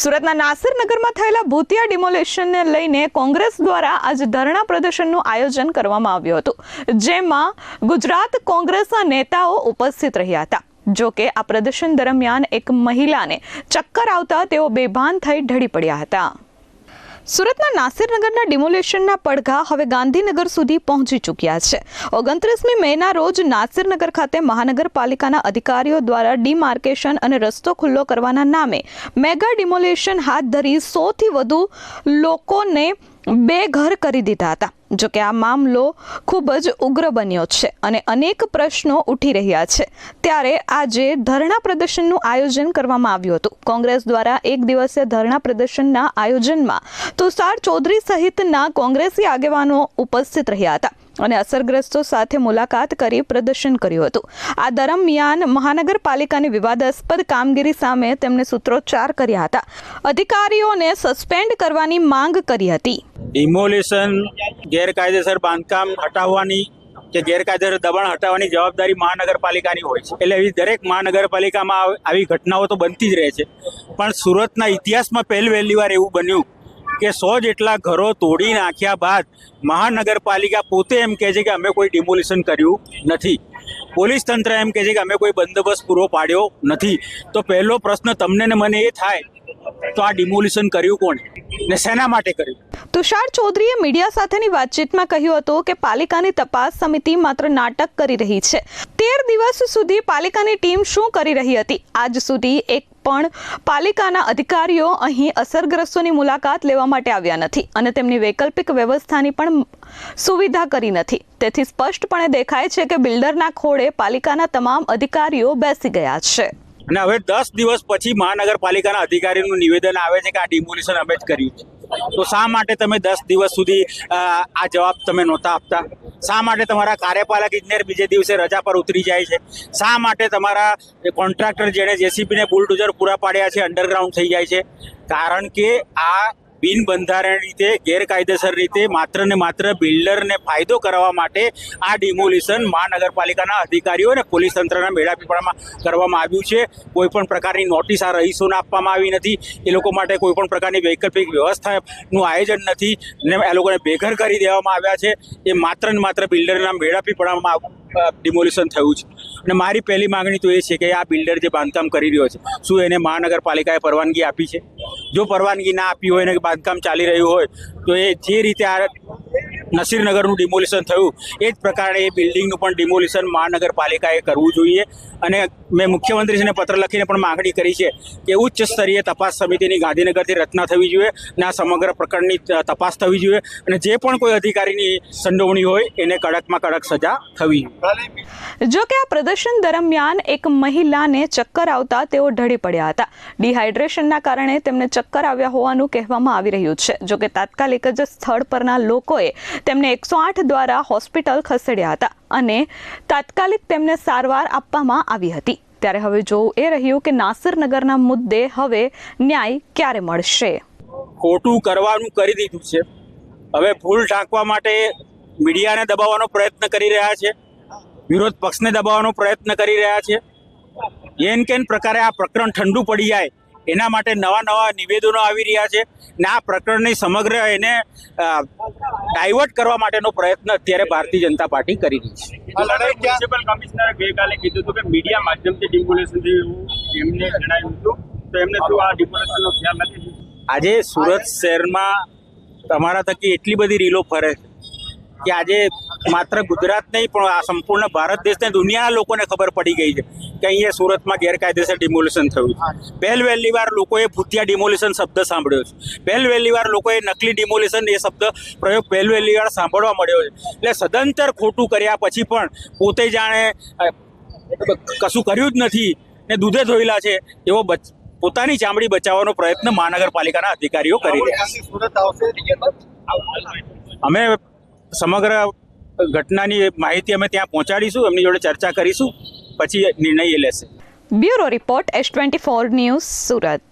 સુરતના નાસિરનગરમાં થયેલા ભૂતિયા ડિમોલેશનને લઈને કોંગ્રેસ દ્વારા આજે ધરણા પ્રદર્શનનું આયોજન કરવામાં આવ્યું હતું, જેમાં ગુજરાત કોંગ્રેસના નેતાઓ ઉપસ્થિત રહ્યા હતા। જો કે આ પ્રદર્શન દરમિયાન એક મહિલાને ચક્કર આવતા તેઓ બેભાન થઈ ઢળી પડ્યા હતા। સુરતના નાસિરનગરના ડિમોલેશનના પડઘા હવે ગાંધીનગર સુધી પહોંચી ચૂક્યા છે। 29મી મેના રોજ નાસિરનગર ખાતે મહાનગરપાલિકાના અધિકારીઓ દ્વારા ડિમાર્કેશન અને રસ્તો ખુલ્લો કરવાના નામે મેગા ડિમોલેશન હાથ ધરી 100થી વધુ લોકોને બેઘર કરી દીધા હતા। જો કે આ મામલો ખૂબ જ ઉગ્ર બન્યો છે અને અનેક પ્રશ્નો ઉઠી રહ્યા છે, ત્યારે આજે ધરણા પ્રદર્શનનું આયોજન કરવામાં આવ્યું હતું। કોંગ્રેસ દ્વારા એક દિવસીય ધરણા પ્રદર્શનના આયોજનમાં તુષાર ચૌધરી સહિતના કોંગ્રેસી આગેવાનો ઉપસ્થિત રહ્યા હતા અને અસરગ્રસ્તો સાથે મુલાકાત કરી પ્રદર્શન કર્યું હતું। આ દરમિયાન મહાનગરપાલિકાની વિવાદાસ્પદ કામગીરી સામે તેમણે સૂત્રોચ્ચાર કર્યા હતા, અધિકારીઓને સસ્પેન્ડ કરવાની માંગ કરી હતી। ડિમોલેશન ગેરકાયદેસર બાંધકામ હટાવવાની કે ગેરકાયદેસર દબાણ હટાવવાની જવાબદારી મહાનગરપાલિકાની હોય છે, એટલે એવી દરેક મહાનગરપાલિકામાં આવી ઘટનાઓ તો બનતી જ રહે છે। પણ સુરતના ઇતિહાસમાં પહેલી વાર એવું બન્યું કે 100 જેટલા ઘરો તોડી નાખ્યા બાદ મહાનગરપાલિકા પોતે એમ કહે છે કે અમે કોઈ ડિમોલિશન કર્યું નથી, પોલીસ તંત્ર એમ કહે છે કે અમે કોઈ બંદોબસ્ત પૂરો પાડ્યો નથી। તો પહેલો પ્રશ્ન તમને ને મને એ થાય તો આ ડિમોલિશન કર્યું કોણે ને શેના માટે કર્યું? તુષાર ચૌધરીએ મીડિયા સાથેની વાતચીતમાં કહ્યું હતું કે પાલિકાની તપાસ સમિતિ માત્ર નાટક કરી રહી છે। 13 દિવસ સુધી પાલિકાની ટીમ શું કરી રહી હતી? આજ સુધી એક પણ પાલિકાના અધિકારીઓ અહીં અસરગ્રસ્તોની મુલાકાત લેવા માટે આવ્યા નથી અને તેમની વૈકલ્પિક વ્યવસ્થાની પણ સુવિધા કરી નથી। તેથી સ્પષ્ટપણે દેખાય છે કે બિલ્ડરના ખોળે પાલિકાના તમામ અધિકારીઓ બેસી ગયા છે અને હવે 10 દિવસ પછી મહાનગરપાલિકાના અધિકારીનું નિવેદન આવે છે કે આ ડિમોલિશન અમે જ કર્યું છે। તો શા માટે તમે 10 દિવસ સુધી આ જવાબ તમે નહોતા આપતા? શા માટે તમારા કાર્યપાલક ઇજનેર બીજે દિવસે રજા પર ઉતરી જાય છે? શા માટે તમારા કોન્ટ્રાક્ટર જેણે જેસીબીને બુલડોઝર પૂરા પાડ્યા છે અંડરગ્રાઉન્ડ થઈ જાય છે? કારણ કે આ બિનબંધારણ રીતે ગેરકાયદેસર રીતે માત્ર ને માત્ર બિલ્ડરને ફાયદો કરવા માટે આ ડિમોલિશન મહાનગરપાલિકાના અધિકારીઓ અને પોલીસ તંત્રના મેળાપીપળામાં કરવામાં આવ્યું છે। કોઈ પણ પ્રકારની નોટિસ આ રહીશોને આપવામાં આવી નથી, એ લોકો માટે કોઈ પણ પ્રકારની વૈકલ્પિક વ્યવસ્થાનું આયોજન નથી ને એ લોકોને બેઘર કરી દેવામાં આવ્યા છે। એ માત્ર ને માત્ર બિલ્ડરના મેળાપીપળામાં ડિમોલિશન થયું છે અને મારી પહેલી માંગણી તો એ છે કે આ બિલ્ડર જે બાંધકામ કરી રહ્યો છે શું એને મહાનગરપાલિકાએ પરવાનગી આપી છે? જો પરવાનગી ના આપી હોય અને બાંધકામ ચાલી રહ્યું હોય તો એ જે રીતે આ નસીરનગરનું ડિમોલિશન થયું એ જ પ્રકારે એ બિલ્ડિંગનું પણ ડિમોલિશન મહાનગરપાલિકાએ કરવું જોઈએ। અને મેં મુખ્યમંત્રીશ્રીને પત્ર લખીને પણ માંગણી કરી છે કે ઉચ્ચ સ્તરીય તપાસ સમિતિની ગાંધીનગરથી રચના થવી જોઈએ અને આ સમગ્ર પ્રકરણની તપાસ થવી જોઈએ અને જે પણ કોઈ અધિકારીની સંડોવણી હોય એને કડકમાં કડક સજા થવી જોઈએ। જો કે આ પ્રદર્શન દરમિયાન એક મહિલાને ચક્કર આવતા તેઓ ઢળી પડ્યા હતા। ડિહાઇડ્રેશનના કારણે તેમને ચક્કર આવ્યા હોવાનું કહેવામાં આવી રહ્યું છે। જો કે તાત્કાલિક જ સ્થળ પરના લોકોએ તેમને 108 દ્વારા હોસ્પિટલ ખસેડ્યા હતા અને તાત્કાલિક તેમને સારવાર આપવામાં આવી હતી। ત્યારે હવે જોવું એ રહ્યું કે નાસિરનગરના મુદ્દે હવે ન્યાય ક્યારે મળશે? ખોટું કરવાનું કરી દીધું છે, હવે ભૂલ ઢાંકવા માટે મીડિયાને દબાવવાનો પ્રયત્ન કરી રહ્યા છે, વિરોધ પક્ષને દબાવવાનો પ્રયત્ન કરી રહ્યા છે। એન કેન પ્રકારે આ પ્રકરણ ઠંડુ પડી જાય એના માટે નવા નિવેદનો આવી રહ્યા છે ને આ પ્રકરણની સમગ્ર એને ડાયવર્ટ કરવા માટેનો પ્રયત્ન અત્યારે ભારતીય જનતા પાર્ટી કરી રહી છે। મ્યુનિસિપલ કમિશનરે ગઈકાલે કીધું હતું કે મીડિયા માધ્યમથી ડિમોલેશન થયું એમને જણાવ્યું હતું, તો એમને શું આ ડિમોલેશનનો ખ્યાલ નથી? આજે સુરત શહેરમાં તમારા થકી એટલી બધી રીલો ફરે છે કે આજે માત્ર ગુજરાત નહીં પણ આ સંપૂર્ણ ભારત દેશને દુનિયાના લોકોને ખબર પડી ગઈ છે કે અહીંયા સુરતમાં ગેરકાયદેસર ડિમોલિશન થયું છે। પહેલી વાર લોકોએ ભૂતિયા ડિમોલિશન શબ્દ સાંભળ્યો છે, પહેલી વાર લોકોએ નકલી ડિમોલિશન એ શબ્દ પ્રયોગ પહેલી વાર સાંભળવા મળ્યો છે। એટલે સદંતર ખોટું કર્યા પછી પણ પોતે જાણે કશું કર્યું જ નથી ને દૂધે ધોયેલા છે એવો પોતાની ચામડી બચાવવાનો પ્રયત્ન મહાનગરપાલિકાના અધિકારીઓ કરી રહ્યા છે। અમે સમગ્ર ઘટનાની માહિતી અમે ત્યાં પહોંચાડીશું, એમની જોડે ચર્ચા કરીશું, પછી નિર્ણય એ લેશે। Bureau report S24 news Surat.